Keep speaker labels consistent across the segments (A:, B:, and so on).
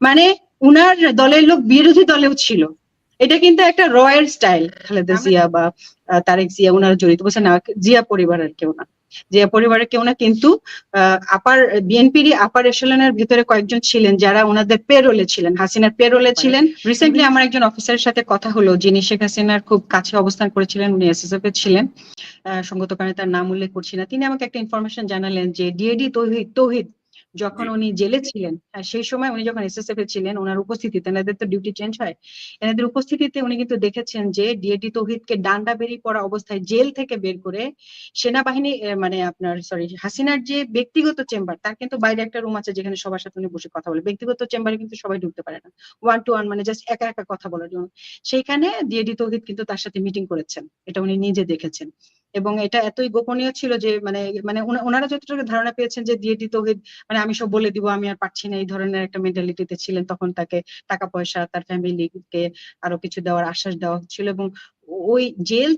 A: মানে উনার দলের লোক বিরোধী দলেও ছিল। এটা কিন্তু একটা রয়ের স্টাইল। খালেদা জিয়া বা তারেক জিয়া ওনারা জড়িত, বলছে না জিয়া পরিবারের কেউ না, জিয়া পরিবারের কেউ না, কিন্তু আপার বিএনপির আপার এশেলনের ভিতরে কয়েকজন ছিলেন যারা ওনাদের পেরোলে ছিলেন, হাসিনার পেরোলে ছিলেন। রিসেন্টলি আমার একজন অফিসারের সাথে কথা হলো যিনি শেখ হাসিনার খুব কাছে অবস্থান করেছিলেন, উনি এসএসএফ এ ছিলেন, সঙ্গত কারণে তার নাম উল্লেখ করছি না। তিনি আমাকে একটা ইনফরমেশন জানালেন যে ডিএডি তৌহিদ যখন উনি জেলে ছিলেন, সেই সময় উনি যখন এসএসএফ এ ছিলেন, ওনার উপস্থিতিতে, এনাদের তো ডিউটি চেঞ্জ হয়, এনাদের উপস্থিতিতে উনি কিন্তু দেখেছেন যে ডিএডি তৌহিদকে ডান্ডা বেরিয়ে পড়া অবস্থায় জেল থেকে বের করে সেনাবাহিনী মানে আপনার হাসিনার যে ব্যক্তিগত চেম্বার, তার কিন্তু বাইরে একটা রুম আছে যেখানে সবার সাথে উনি বসে কথা বলে, ব্যক্তিগত চেম্বারে কিন্তু সবাই ঢুকতে পারে না, 1 to 1 মানে জাস্ট একা একা কথা বলার জন্য, সেইখানে ডিএডি তৌহিদ কিন্তু তার সাথে মিটিং করেছেন, এটা উনি নিজে দেখেছেন। এবং এটা এতই গোপনীয় ছিল যে মানে মানে ওনারা যতটুকু ধারণা পেয়েছেন যে ডিএডি তৌহিদ মানে আমি সব বলে দিব, আমি আর পারছি না, এই ধরনের একটা মেন্টালিটিতে ছিলেন। তখন তাকে টাকা পয়সা, তার ফ্যামিলিকে আরো কিছু দেওয়ার আশ্বাস দেওয়া হচ্ছিল। এবং ওই জেল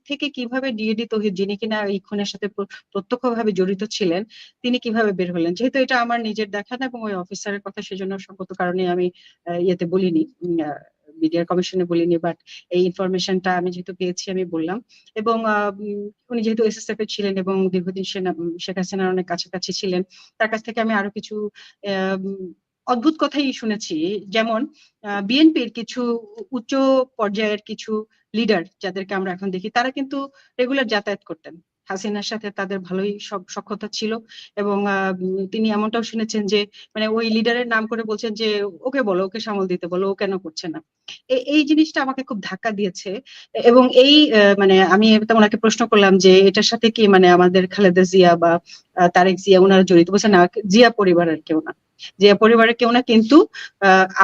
A: থেকে কিভাবে ডিএডি তৌহিদ, যিনি কিনা এই খুনের সাথে প্রত্যক্ষভাবে জড়িত ছিলেন, তিনি কিভাবে বের হলেন, যেহেতু এটা আমার নিজের দেখা না এবং ওই অফিসারের কথা, সেজন্য সঙ্গত কারণে আমি ইয়েতে বলিনি, মিডিয়া কমিশনে বলিনি, বাট এই ইনফরমেশনটা আমি যেহেতু পেয়েছি আমি বললাম। এবং উনি যেহেতু এসএসএফ এ ছিলেন এবং দীর্ঘদিন শেখ হাসিনার অনেক কাছাকাছি ছিলেন, তার কাছ থেকে আমি আরো কিছু অদ্ভুত কথাই শুনেছি। যেমন বিএনপির কিছু উচ্চ পর্যায়ের কিছু লিডার যাদেরকে আমরা এখন দেখি, তারা কিন্তু রেগুলার যাতায়াত করতেন, হাসিনার সাথে তাদের ভালোই সব সখ্যতা ছিল। এবং তিনি এমনটাও শুনেছেন যে মানে ওই লিডারের নাম করে বলছেন যে ওকে বলো, ওকে সামাল দিতে বলো, ও কেন করছে না। এই জিনিসটা আমাকে খুব ধাক্কা দিয়েছে। এবং এই মানে আমি ওনাকে প্রশ্ন করলাম যে এটার সাথে কি মানে আমাদের খালেদা জিয়া বা তারেক জিয়া ওনারা জড়িত, বলছে না জিয়া পরিবারের কেউ না, জিয়া পরিবারের কেউ না, কিন্তু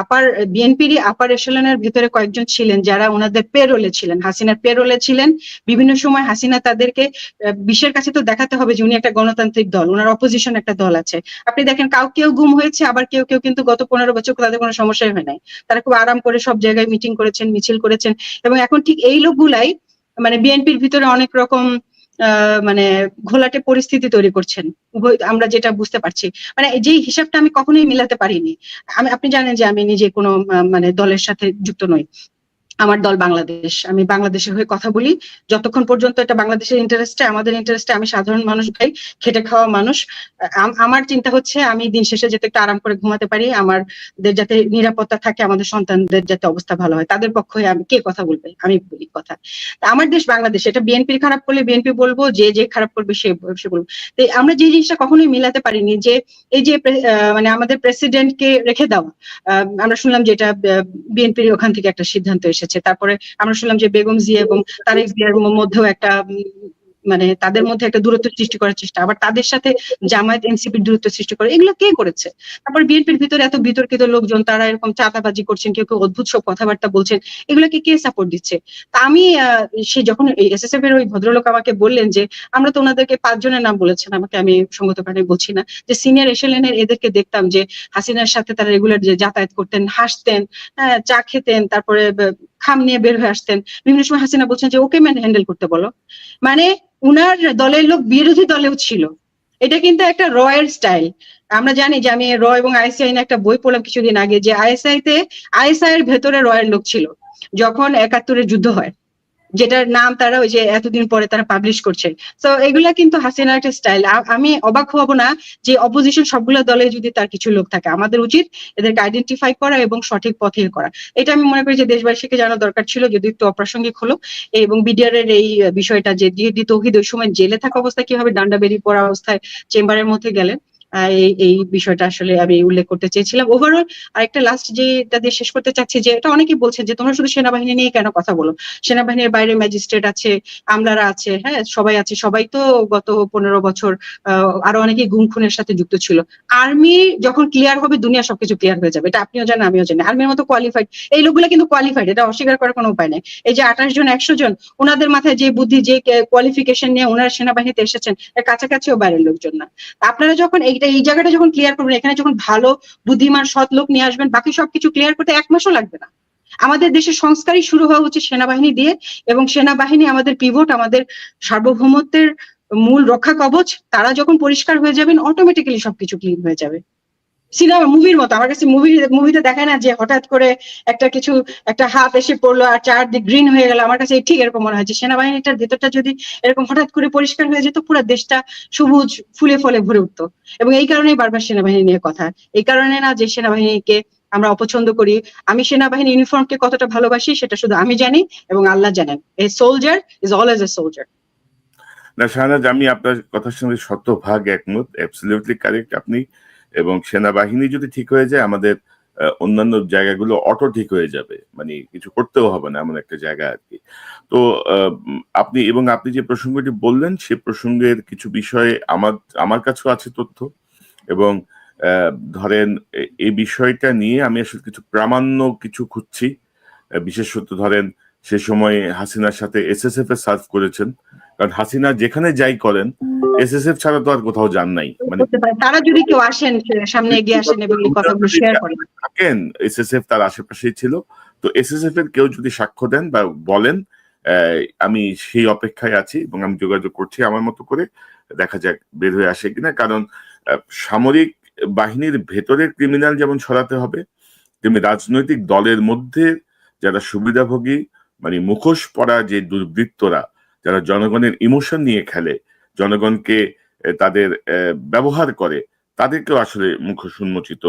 A: আপার বিএনপির আপার এশেলনের ভিতরে কয়েকজন ছিলেন যারা ওনাদের পেরোলে ছিলেন, হাসিনার পেরোলে ছিলেন। বিভিন্ন সময় হাসিনা তাদেরকে বিশ্বের কাছে তো দেখাতে হবে যে উনি একটা গণতান্ত্রিক দল, ওনার অপোজিশন একটা দল আছে। আপনি দেখেন কেউ গুম হয়েছে, আবার কেউ কিন্তু গত 15 বছর তাদের কোনো সমস্যাই হয় নাই, তারা খুব আরাম করে সব জায়গায় মিটিং করেছেন, মিছিল করেছেন। এবং এখন ঠিক এই লোকগুলাই মানে বিএনপির ভিতরে অনেক রকম মানে ঘোলাটে পরিস্থিতি তৈরি করছেন, আমরা যেটা বুঝতে পারছি। মানে যে হিসাবটা আমি কখনোই মিলাতে পারিনি। আপনি জানেন যে আমি নিজে কোনো মানে দলের সাথে যুক্ত নই, আমার দল বাংলাদেশ, আমি বাংলাদেশের হয়ে কথা বলি। যতক্ষণ পর্যন্ত এটা বাংলাদেশের ইন্টারেস্টে, আমাদের ইন্টারেস্টে, আমি সাধারণ মানুষ ভাই, খেটে খাওয়া মানুষ, আমার চিন্তা হচ্ছে আমি দিন শেষে যাতে একটু আরাম করে ঘুমাতে পারি, আমাদের যাতে নিরাপত্তা থাকে, আমাদের সন্তানদের যাতে অবস্থা ভালো হয়, তাদের পক্ষে আমি কে কথা বলবে, আমি বলি কথা। আমার দেশ বাংলাদেশ, এটা বিএনপি খারাপ করলে বিএনপি বলবো, যে খারাপ করবে সে বলবো। তো আমরা যে জিনিসটা কখনোই মিলাতে পারিনি যে এই যে মানে আমাদের প্রেসিডেন্টকে রেখে দেওয়া, আমরা শুনলাম যে এটা বিএনপির ওখান থেকে একটা সিদ্ধান্ত এসেছে। তারপরে আমরা শুনলাম যে বেগম জিয়া এবং তারেক জিয়ার মধ্যেও একটা মানে তাদের মধ্যে একটা দূরত্ব সৃষ্টি করার চেষ্টা, আবার তাদের সাথে জামায়াত এনসিপির দূরত্ব সৃষ্টি করে, এগুলো কে করেছে? তারপর বিএনপির ভিতরে এত বিতর্কিত লোকজন, তারা এরকম চাঁদাবাজি করছেন, কেউ অদ্ভুত সব কথাবার্তা বলছেন, এগুলোকে কে সাপোর্ট দিচ্ছে? তা আমি সে যখন এসএসএফ এর ওই ভদ্রলোক আমাকে বললেন যে আমরা তো ওনাদেরকে 5 জনের নাম বলেছেন, আমাকে, আমি সঙ্গত কারণে বলছি না, যে সিনিয়র এশিয়ানের এদেরকে দেখতাম যে হাসিনার সাথে তারা রেগুলার যে যাতায়াত করতেন, হাসতেন, চা খেতেন, তারপরে খাম নিয়ে বের হয়ে আসতেন। বিভিন্ন সময় হাসিনা বলছেন যে ওকে হ্যান্ডেল করতে বলো। মানে উনার দলের লোক বিরোধী দলেও ছিল। এটা কিন্তু একটা রয়ের স্টাইল। আমরা জানি যে আমি র এবং আইএসআই নিয়ে একটা বই পড়লাম কিছুদিন আগে, যে আইএসআই এর ভেতরে রয়ের লোক ছিল যখন 71-এর যুদ্ধ হয়, যেটার নাম তারা ওই যে এতদিন পরে তারা পাবলিশ করছে। তো এগুলা কিন্তু হাসিনার একটা স্টাইল। আমি অবাক হব না যে অপোজিশন সবগুলো দলে যদি তার কিছু লোক থাকে, আমাদের উচিত এদেরকে আইডেন্টিফাই করা এবং সঠিক পথে করা। এটা আমি মনে করি যে দেশবাসীকে জানা দরকার ছিল, যদি একটু অপ্রাসঙ্গিক হলো। এবং বিডিআর এর এই বিষয়টা যে ডিএডি তৌহিদ ওই সময় জেলে থাকা অবস্থায় কিভাবে ডান্ডা বেরিয়ে পড়া অবস্থায় চেম্বারের মধ্যে গেলেন, এই বিষয়টা আসলে আমি উল্লেখ করতে চেয়েছিলাম। ওভারঅল আরেকটা লাস্ট যেটা দিয়ে শেষ করতে চাচ্ছি, যে এটা অনেকেই বলছেন যে তোমরা শুধু সেনাবাহিনী নিয়ে কেন কথা বলো, সেনাবাহিনীর বাইরে ম্যাজিস্ট্রেট আছে, আমলারা আছে, হ্যাঁ সবাই আছে, সবাই তো গত 15 বছর আরো অনেকেই গুম খুনের সাথে যুক্ত ছিল। আর্মি যখন ক্লিয়ার হবে দুনিয়া সবকিছু ক্লিয়ার হয়ে যাবে, এটা আপনিও জানেন আমিও জানি। আর্মির মতো কোয়ালিফাইড এই লোকগুলো কিন্তু কোয়ালিফাইড, এটা অস্বীকার করার কোনো উপায় নেই। এই যে 28 জন 100 জন, ওনাদের মাথায় যে বুদ্ধি, যে কোয়ালিফিকেশন নিয়ে ওনারা সেনাবাহিনীতে এসেছেন, এর কাছাকাছিও বাইরের লোকজন না। আপনারা যখন এই জায়গাটা যখন ক্লিয়ার করবেন, এখানে যখন ভালো বুদ্ধিমান সৎ লোক নিয়ে আসবেন, বাকি সবকিছু ক্লিয়ার করতে 1 মাসও লাগবে না। আমাদের দেশের সংস্কারই শুরু হওয়া উচিত সেনাবাহিনী দিয়ে, এবং সেনাবাহিনী আমাদের পিভট, আমাদের সার্বভৌমত্বের মূল রক্ষা কবচ। তারা যখন পরিষ্কার হয়ে যাবেন, অটোমেটিক্যালি সবকিছু ক্লিন হয়ে যাবে। সিনেমা মুভির মতো। আমার কাছে মুভিতে দেখায় না যে হঠাৎ করে একটা হাত এসে পড়লো আর চারদিক গ্রিন হয়ে গেল, আমার কাছে ঠিক এরকম মনে হয় যে সেনাবাহিনীটার ভেতরটা যদি এরকম হঠাৎ করে পরিষ্কার হয়ে যেত, পুরো দেশটা সবুজ ফুলে ফলে ভরে উঠতো। এবং এই কারণেই বারবার সেনাবাহিনী নিয়ে কথা, এই কারণে না যে সেনাবাহিনীকে আমরা অপছন্দ করি। আমি সেনাবাহিনী ইউনিফর্মকে কতটা ভালোবাসি সেটা শুধু আমি জানি এবং আল্লাহ জানেন। A soldier is always a soldier.
B: না শাহনাজ, আমি আপনার কথার সঙ্গে শতভাগ একমত, অ্যাবসলিউটলি কারেক্ট আপনি। এবং সেনাবাহিনী যদি ঠিক হয়ে যায়, আমাদের অন্যান্য জায়গাগুলো অটো ঠিক হয়ে যাবে, মানে কিছু করতেও হবে না, এমন একটা জায়গা আর কি। তো আপনি যে প্রসঙ্গটি বললেন, সে প্রসঙ্গের কিছু বিষয়ে আমার কাছেও আছে তথ্য। এবং ধরেন এই বিষয়টা নিয়ে আমি আসলে কিছু প্রামাণ্য কিছু খুঁজছি। বিশেষত ধরেন সে সময় হাসিনার সাথে এসএসএফ এ সার্ভ করেছেন, কারণ হাসিনা যেখানে যাই করেন এসএসএফ ছাড়া তো আর কোথাও যান নাই। মানে
A: তারা যদি কেউ আসেন সামনে এগিয়ে আসেন এবং এই কথাগুলো শেয়ার করেন,
B: থাকেন এসএসএফ তার আশেপাশেই ছিল। তো এসএসএফ এর কেউ যদি সাক্ষ্য দেন বা বলেন, আমি সেই অপেক্ষায় আছি এবং আমি যোগাযোগ করছি আমার মতো করে, দেখা যাক বের হয়ে আসে কিনা। কারণ সামরিক বাহিনীর ভেতরের ক্রিমিনাল যেমন সরাতে হবে, তেমনি রাজনৈতিক দলের মধ্যে যারা সুবিধাভোগী, মানে মুখোশ পরা যে দুর্বৃত্তরা, যারা জনগণের ইমোশন নিয়ে খেলে, জনগণকে তাদের ব্যবহার করে, তাদেরকেও আসলে মুখোশ উন্মোচিত